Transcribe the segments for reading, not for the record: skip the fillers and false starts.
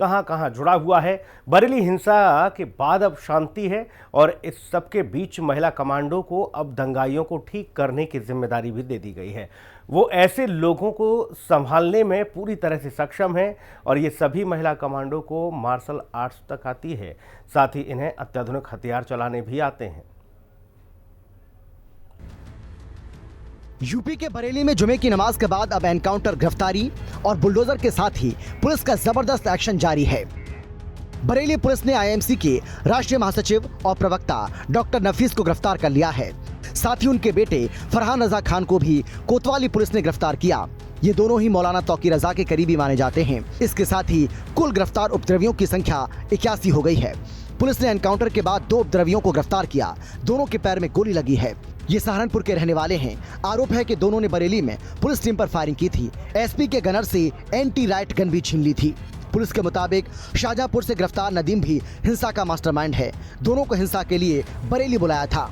कहां कहां जुड़ा हुआ है। बरेली हिंसा के बाद अब शांति है और इस सबके बीच महिला कमांडो को अब दंगाइयों को ठीक करने की जिम्मेदारी भी दे दी गई है। वो ऐसे लोगों को संभालने में पूरी तरह से सक्षम है और ये सभी महिला कमांडो को मार्शल आर्ट्स तक आती है, साथ ही इन्हें अत्याधुनिक हथियार चलाने भी आते हैं। यूपी के बरेली में जुमे की नमाज के बाद अब एनकाउंटर, गिरफ्तारी और बुलडोजर के साथ ही पुलिस का जबरदस्त एक्शन जारी है। बरेली पुलिस ने आईएमसी के राष्ट्रीय महासचिव और प्रवक्ता डॉक्टर नफीस को गिरफ्तार कर लिया है। साथ ही उनके बेटे फरहान रजा खान को भी कोतवाली पुलिस ने गिरफ्तार किया। ये दोनों ही मौलाना तौकी रजा के करीबी माने जाते हैं। इसके साथ ही कुल गिरफ्तार उपद्रवियों की संख्या 81 हो गई है। पुलिस ने एनकाउंटर के बाद 2 उपद्रवियों को गिरफ्तार किया। दोनों के पैर में गोली लगी है। ये सहारनपुर के रहने वाले हैं। आरोप है कि दोनों ने बरेली में पुलिस टीम पर फायरिंग की थी। एसपी के गनर से एंटी राइट गन भी छीन ली थी। पुलिस के मुताबिक शाहजहांपुर से गिरफ्तार नदीम भी हिंसा का मास्टरमाइंड है। दोनों को हिंसा के लिए बरेली बुलाया था।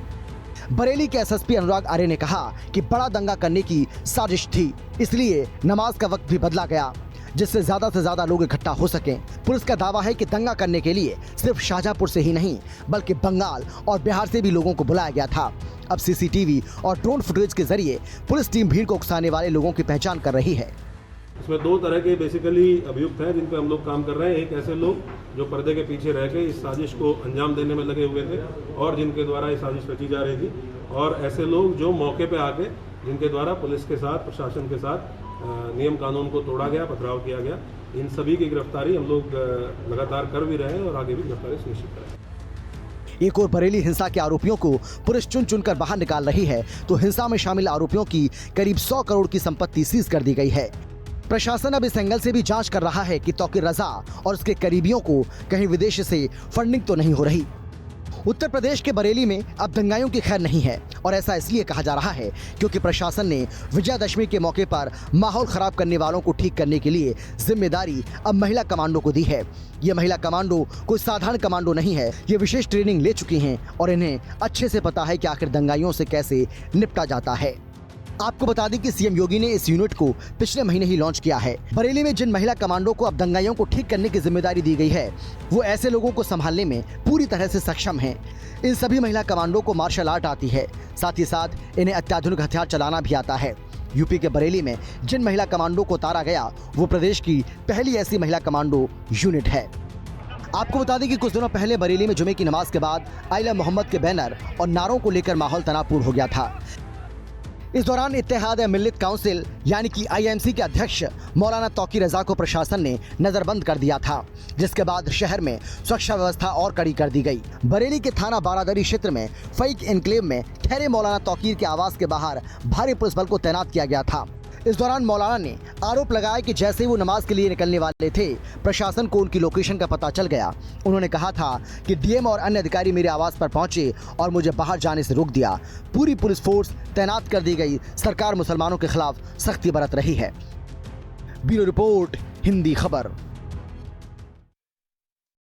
बरेली के एसएसपी अनुराग आर्य ने कहा कि बड़ा दंगा करने की साजिश थी, इसलिए नमाज का वक्त भी बदला गया जिससे ज्यादा से ज्यादा लोग इकट्ठा हो सकें। पुलिस का दावा है कि दंगा करने के लिए सिर्फ शाहजहांपुर से ही नहीं बल्कि बंगाल और बिहार से भी लोगों को बुलाया गया था। अब सीसीटीवी और ड्रोन फुटेज के जरिए पुलिस टीम भीड़ को उकसाने वाले लोगों की पहचान कर रही है। इसमें 2 तरह के बेसिकली अभियुक्त हैं जिन पर हम लोग काम कर रहे हैं। एक ऐसे लोग जो पर्दे के पीछे रह के इस साजिश को अंजाम देने में लगे हुए थे और जिनके द्वारा ये साजिश रची जा रही थी, और ऐसे लोग जो मौके पे आके जिनके द्वारा पुलिस के साथ, प्रशासन के साथ नियम कानून को तोड़ा गया, पथराव किया गया। इन सभी की गिरफ्तारी हम लोग लगातार कर भी रहे हैं और आगे भी गिरफ्तारी सुनिश्चित करेंगे। एक और बरेली हिंसा के आरोपियों को पुलिस चुन चुनकर बाहर निकाल रही है, तो हिंसा में शामिल आरोपियों की करीब 100 करोड़ की संपत्ति सीज कर दी गई है। प्रशासन अब इस एंगल से भी जांच कर रहा है कि तौकीर रजा और उसके करीबियों को कहीं विदेश से फंडिंग तो नहीं हो रही। उत्तर प्रदेश के बरेली में अब दंगाइयों की खैर नहीं है और ऐसा इसलिए कहा जा रहा है क्योंकि प्रशासन ने विजयादशमी के मौके पर माहौल खराब करने वालों को ठीक करने के लिए जिम्मेदारी अब महिला कमांडो को दी है। ये महिला कमांडो कोई साधारण कमांडो नहीं है। ये विशेष ट्रेनिंग ले चुकी हैं और इन्हें अच्छे से पता है कि आखिर दंगाइयों से कैसे निपटा जाता है। आपको बता दें कि सीएम योगी ने इस यूनिट को पिछले महीने ही लॉन्च किया है। बरेली में जिन महिला कमांडो को अब दंगाइयों को ठीक करने की जिम्मेदारी दी गई है, वो ऐसे लोगों को संभालने में पूरी तरह से सक्षम हैं। इन सभी महिला कमांडो को मार्शल आर्ट आती है, साथ ही साथ इन्हें अत्याधुनिक हथियार चलाना भी आता है। यूपी के बरेली में जिन महिला कमांडो को उतारा गया, वो प्रदेश की पहली ऐसी महिला कमांडो यूनिट है। आपको बता दें कि कुछ दिनों पहले बरेली में जुमे की नमाज के बाद आई लव मोहम्मद के बैनर और नारों को लेकर माहौल तनावपूर्ण हो गया था। इस दौरान इत्तेहाद मिल्लत काउंसिल यानी कि आईएमसी के अध्यक्ष मौलाना तौकी रजा को प्रशासन ने नजरबंद कर दिया था, जिसके बाद शहर में सुरक्षा व्यवस्था और कड़ी कर दी गई। बरेली के थाना बारादरी क्षेत्र में फईक एनक्लेव में ठहरे मौलाना तौकीर के आवास के बाहर भारी पुलिस बल को तैनात किया गया था। इस दौरान मौलाना ने आरोप लगाया कि जैसे वो नमाज के लिए निकलने वाले थे, प्रशासन को उनकी लोकेशन का पता चल गया। उन्होंने कहा था कि डीएम और अन्य अधिकारी मेरे आवास पर पहुंचे और मुझे बाहर जाने से रोक दिया। पूरी पुलिस फोर्स तैनात कर दी गई। सरकार मुसलमानों के खिलाफ सख्ती बरत रही है। ब्यूरो रिपोर्ट, हिंदी खबर।